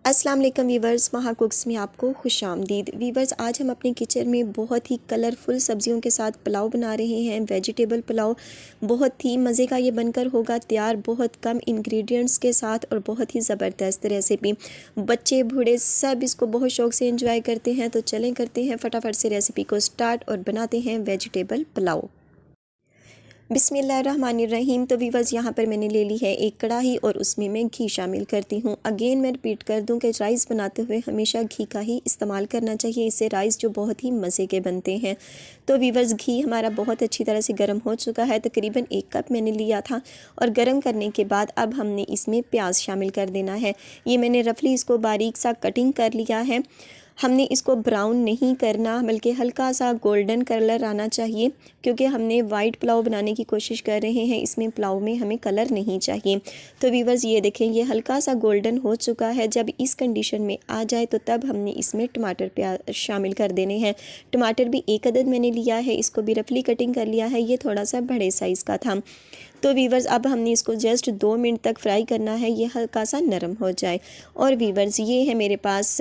अस्सलाम वालेकुम वीवर्स, महा कुक्स में आपको खुशामदीद। वीवर्स, आज हम अपने किचन में बहुत ही कलरफुल सब्जियों के साथ पुलाव बना रहे हैं। वेजिटेबल पुलाव बहुत ही मज़े का ये बनकर होगा तैयार, बहुत कम इंग्रेडिएंट्स के साथ और बहुत ही ज़बरदस्त रेसिपी। बच्चे बूढ़े सब इसको बहुत शौक़ से एंजॉय करते हैं। तो चलें करते हैं फटाफट से रेसिपी को स्टार्ट और बनाते हैं वेजिटेबल पुलाव। बिस्मिल्लाहिर्रहमानिर्रहीम। तो वीवर्स, यहाँ पर मैंने ले ली है एक कढ़ाई और उसमें मैं घी शामिल करती हूँ। अगेन मैं रिपीट कर दूँ कि राइस बनाते हुए हमेशा घी का ही इस्तेमाल करना चाहिए, इससे राइस जो बहुत ही मज़े के बनते हैं। तो वीवर्स, घी हमारा बहुत अच्छी तरह से गर्म हो चुका है, तकरीबन 1 कप मैंने लिया था। और गर्म करने के बाद अब हमने इसमें प्याज शामिल कर देना है। ये मैंने रफली इसको बारीक सा कटिंग कर लिया है। हमने इसको ब्राउन नहीं करना, बल्कि हल्का सा गोल्डन कलर आना चाहिए, क्योंकि हमने वाइट पुलाव बनाने की कोशिश कर रहे हैं। इसमें पुलाव में हमें कलर नहीं चाहिए। तो वीवर्स, ये देखें, ये हल्का सा गोल्डन हो चुका है। जब इस कंडीशन में आ जाए तो तब हमने इसमें टमाटर प्याज शामिल कर देने हैं। टमाटर भी 1 अदद मैंने लिया है, इसको भी रफली कटिंग कर लिया है। ये थोड़ा सा बड़े साइज़ का था। तो वीवर्स, अब हमने इसको जस्ट 2 मिनट तक फ्राई करना है, ये हल्का सा नरम हो जाए। और वीवर्स, ये है मेरे पास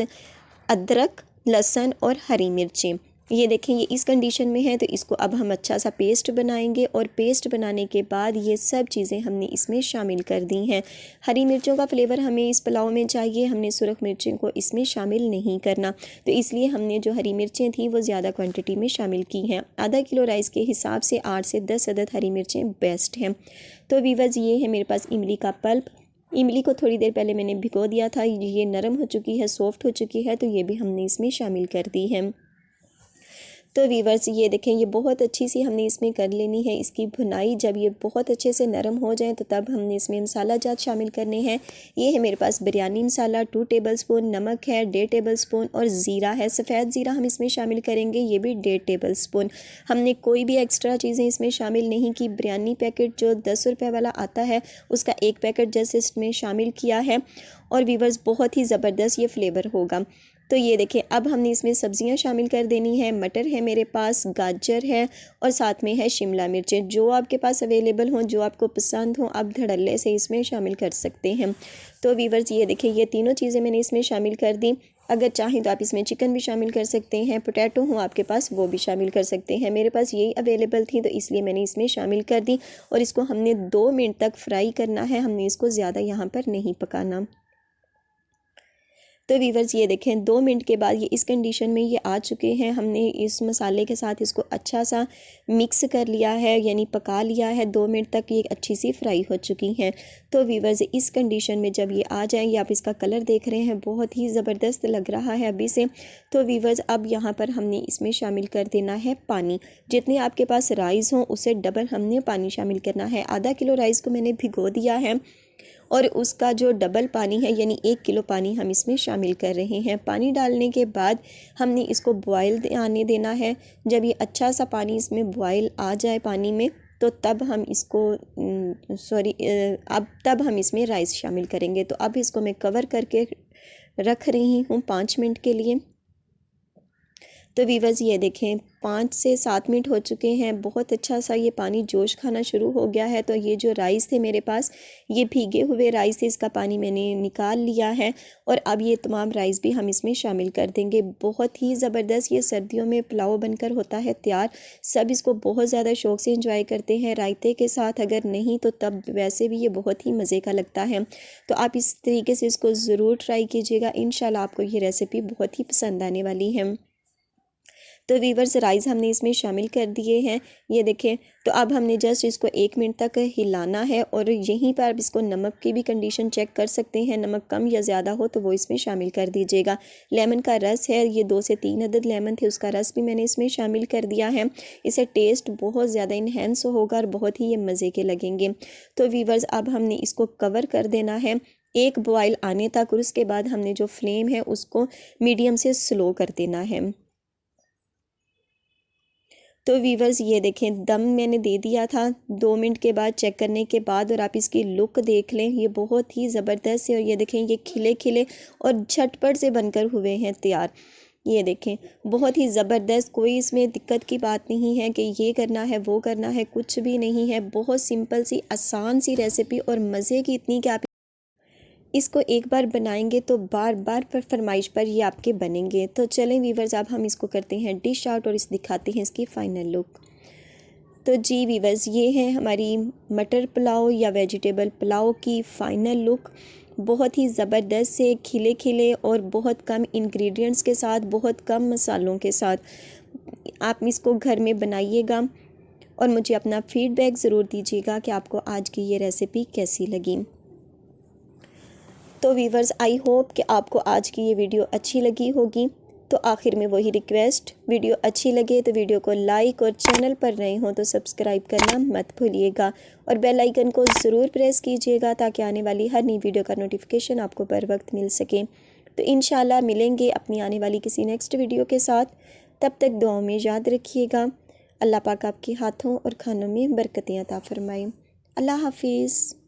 अदरक, लहसुन और हरी मिर्चें। ये देखें, ये इस कंडीशन में है। तो इसको अब हम अच्छा सा पेस्ट बनाएंगे और पेस्ट बनाने के बाद ये सब चीज़ें हमने इसमें शामिल कर दी हैं। हरी मिर्चों का फ्लेवर हमें इस पुलाव में चाहिए, हमने सुरख मिर्चें को इसमें शामिल नहीं करना। तो इसलिए हमने जो हरी मिर्चें थी वो ज़्यादा क्वांटिटी में शामिल की हैं। आधा किलो राइस के हिसाब से 8 से 10 अदद हरी मिर्चें बेस्ट हैं। तो वीवर्स, ये है मेरे पास इमली का पल्प। इमली को थोड़ी देर पहले मैंने भिगो दिया था, ये नरम हो चुकी है, सॉफ्ट हो चुकी है। तो ये भी हमने इसमें शामिल कर दी है। तो वीवर्स, ये देखें, ये बहुत अच्छी सी हमने इसमें कर लेनी है इसकी भुनाई। जब ये बहुत अच्छे से नरम हो जाए तो तब हमने इसमें मसाला जात शामिल करने हैं। ये है मेरे पास बिरयानी मसाला 2 टेबलस्पून, नमक है 1.5 टेबलस्पून और ज़ीरा है, सफ़ेद ज़ीरा हम इसमें शामिल करेंगे, ये भी 1.5 टेबलस्पून। हमने कोई भी एक्स्ट्रा चीज़ें इसमें शामिल नहीं की। बिरयानी पैकेट जो 10 रुपये वाला आता है उसका 1 पैकेट जैसे इसमें शामिल किया है। और वीवर्स, बहुत ही ज़बरदस्त ये फ्लेवर होगा। तो ये देखें, अब हमने इसमें सब्जियां शामिल कर देनी है। मटर है मेरे पास, गाजर है और साथ में है शिमला मिर्चें। जो आपके पास अवेलेबल हों, जो आपको पसंद हों, आप धड़ल्ले से इसमें शामिल कर सकते हैं। तो वीवर्स, ये देखें, ये तीनों चीज़ें मैंने इसमें शामिल कर दी। अगर चाहें तो आप इसमें चिकन भी शामिल कर सकते हैं, पोटैटो हो आपके पास वो भी शामिल कर सकते हैं। मेरे पास यही अवेलेबल थी तो इसलिए मैंने इसमें शामिल कर दी। और इसको हमने 2 मिनट तक फ्राई करना है, हमने इसको ज़्यादा यहाँ पर नहीं पकाना। तो वीवर्स, ये देखें, 2 मिनट के बाद ये इस कंडीशन में ये आ चुके हैं। हमने इस मसाले के साथ इसको अच्छा सा मिक्स कर लिया है, यानी पका लिया है। 2 मिनट तक ये अच्छी सी फ्राई हो चुकी हैं। तो वीवर्स, इस कंडीशन में जब ये आ जाए, आप इसका कलर देख रहे हैं, बहुत ही ज़बरदस्त लग रहा है अभी से। तो वीवर्स, अब यहाँ पर हमने इसमें शामिल कर देना है पानी। जितने आपके पास राइस हों उससे डबल हमने पानी शामिल करना है। आधा किलो राइस को मैंने भिगो दिया है और उसका जो डबल पानी है, यानी 1 किलो पानी हम इसमें शामिल कर रहे हैं। पानी डालने के बाद हमने इसको बॉयल आने देना है। जब ये अच्छा सा पानी इसमें बॉयल आ जाए पानी में, तो तब हम इसको तब हम इसमें राइस शामिल करेंगे। तो अब इसको मैं कवर करके रख रही हूँ 5 मिनट के लिए। तो वीवर्स, ये देखें, 5 से 7 मिनट हो चुके हैं। बहुत अच्छा सा ये पानी जोश खाना शुरू हो गया है। तो ये जो राइस थे मेरे पास, ये भीगे हुए राइस थे, इसका पानी मैंने निकाल लिया है। और अब ये तमाम राइस भी हम इसमें शामिल कर देंगे। बहुत ही ज़बरदस्त ये सर्दियों में पुलाव बनकर होता है तैयार। सब इसको बहुत ज़्यादा शौक़ से एंजॉय करते हैं रायते के साथ, अगर नहीं तो तब वैसे भी ये बहुत ही मज़े का लगता है। तो आप इस तरीके से इसको ज़रूर ट्राई कीजिएगा, इंशाल्लाह आपको ये रेसिपी बहुत ही पसंद आने वाली है। तो वीवर्स, राइस हमने इसमें शामिल कर दिए हैं। ये देखें, तो अब हमने जस्ट इसको 1 मिनट तक हिलाना है। और यहीं पर आप इसको नमक की भी कंडीशन चेक कर सकते हैं, नमक कम या ज़्यादा हो तो वो इसमें शामिल कर दीजिएगा। लेमन का रस है, ये 2 से 3 अदद लेमन थे, उसका रस भी मैंने इसमें शामिल कर दिया है। इससे टेस्ट बहुत ज़्यादा इन्हेंस होगा और बहुत ही ये मज़े के लगेंगे। तो वीवर्स, अब हमने इसको कवर कर देना है 1 बॉयल आने तक, और उसके बाद हमने जो फ्लेम है उसको मीडियम से स्लो कर देना है। तो वीवर्स, ये देखें, दम मैंने दे दिया था 2 मिनट के बाद चेक करने के बाद, और आप इसकी लुक देख लें, ये बहुत ही ज़बरदस्त है। और ये देखें, ये खिले खिले और झटपट से बनकर हुए हैं तैयार। ये देखें, बहुत ही ज़बरदस्त, कोई इसमें दिक्कत की बात नहीं है कि ये करना है वो करना है, कुछ भी नहीं है। बहुत सिंपल सी आसान सी रेसिपी और मज़े की इतनी कि आप इसको एक बार बनाएंगे तो बार बार पर फरमाइश पर ये आपके बनेंगे। तो चलें वीवर्स, अब हम इसको करते हैं डिश आउट और इस दिखाते हैं इसकी फ़ाइनल लुक। तो जी वीवर्स, ये है हमारी मटर पुलाव या वेजिटेबल पुलाव की फ़ाइनल लुक। बहुत ही ज़बरदस्त से खिले खिले और बहुत कम इंग्रेडिएंट्स के साथ, बहुत कम मसालों के साथ आप इसको घर में बनाइएगा और मुझे अपना फ़ीडबैक ज़रूर दीजिएगा कि आपको आज की ये रेसिपी कैसी लगी। तो वीवर्स, आई होप कि आपको आज की ये वीडियो अच्छी लगी होगी। तो आखिर में वही रिक्वेस्ट, वीडियो अच्छी लगे तो वीडियो को लाइक और चैनल पर नए हो तो सब्सक्राइब करना मत भूलिएगा और बेल आइकन को ज़रूर प्रेस कीजिएगा ताकि आने वाली हर नई वीडियो का नोटिफिकेशन आपको बर वक्त मिल सके। तो इंशाल्लाह मिलेंगे अपनी आने वाली किसी नेक्स्ट वीडियो के साथ। तब तक दुआओं में याद रखिएगा। अल्लाह पाक आपके हाथों और खानों में बरकतें अता फरमाए। अल्लाह हाफिज़।